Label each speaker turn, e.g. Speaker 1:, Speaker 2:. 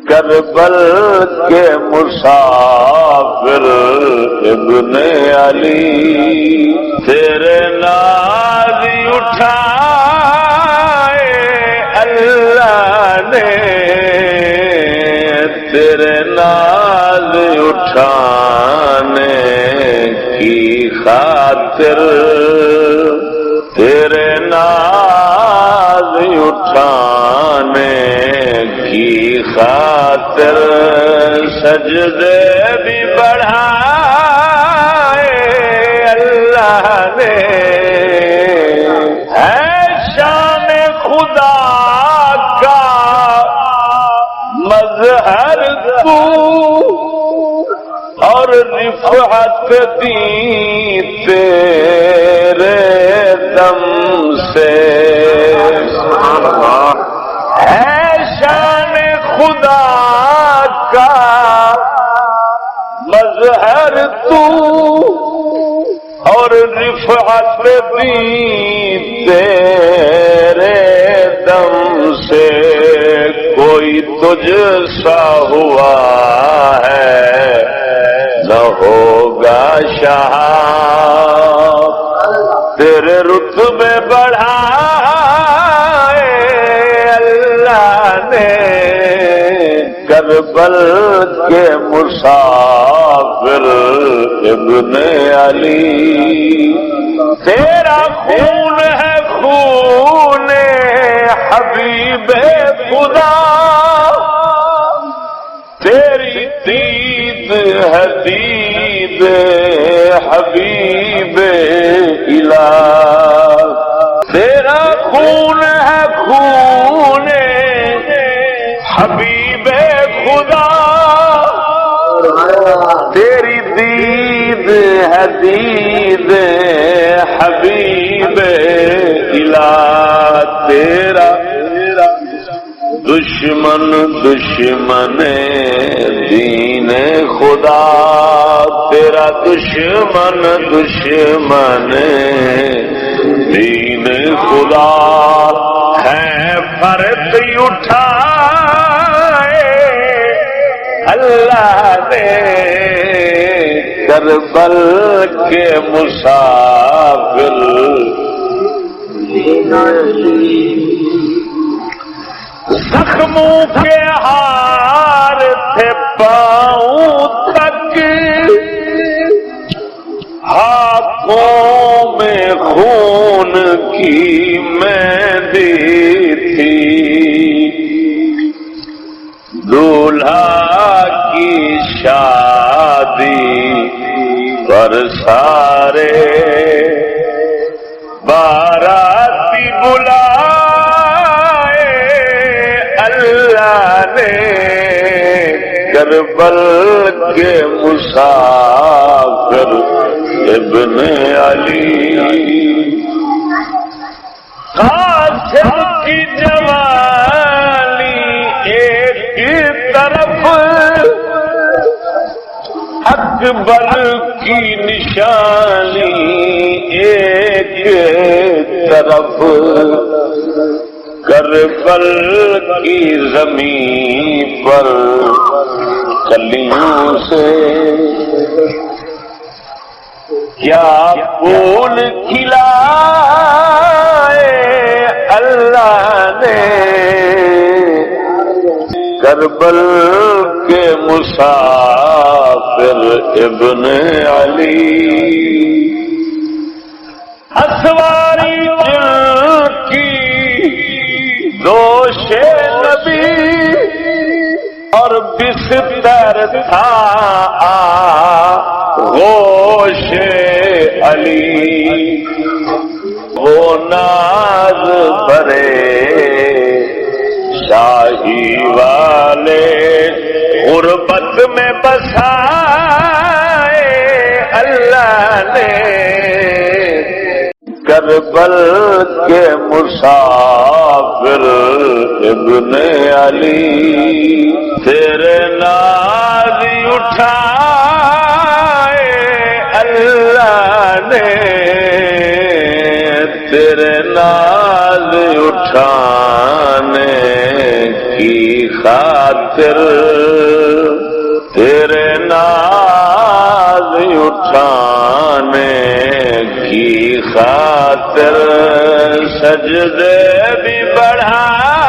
Speaker 1: کربل کے مسافر ابن علی تیرے ناز اٹھائے اللہ نے، تیرے ناز اٹھانے کی خاطر، تیرے ناز اٹھانے کی خاطر سجدے بھی بڑھائے اللہ نے، ہے شان خدا کا مظہر تو اور رفعت دی تیرے دم سے، ہے شان خدا کا مظہر تو اور رفعت دی تیرے دم سے، کوئی تجھ سا ہوا ہے نہ ہوگا شاہ، تیرے رتبے بڑھائے اللہ نے، کربل کے مسافر ابن علی تیرا خون ہے خون حبیب خدا، تیری دید ہے دید حبیب الہ، تیرا خون ہے خون حبیب خدا، تیری دید ہے دید حبیب الہ، تیرا دشمن دشمن دین خدا، تیرا دشمن دشمن دین خدا، ہے فرق اٹھائے اللہ نے، کربل کے مسافر زخموں کے ہار تھے پاؤں تک، ہاتھوں میں خون کی مہندی تھی، دولہا کی شادی پر سارے باراتی بلائے اللہ نے، کربل کے مسافر ابن علی قاسم کی جوانی ایک طرف، اکبر کی نشانی ایک طرف، کربل کی زمین پر کلیوں سے کیا پھول کھلائے اللہ نے، کربل کے مسافر ابن علی اسواری کی دوش نبی اور بستر تھا غوش علی، وہ ناز بھرے شاہی والے غربت میں بسائے اللہ نے، کربل کے مسافر ابن علی تیرے ناز اٹھائے اللہ نے، تیرے ناز اٹھانے کی خاطر خاطر تیرے ناز اٹھانے کی خاطر سجدے بھی بڑھا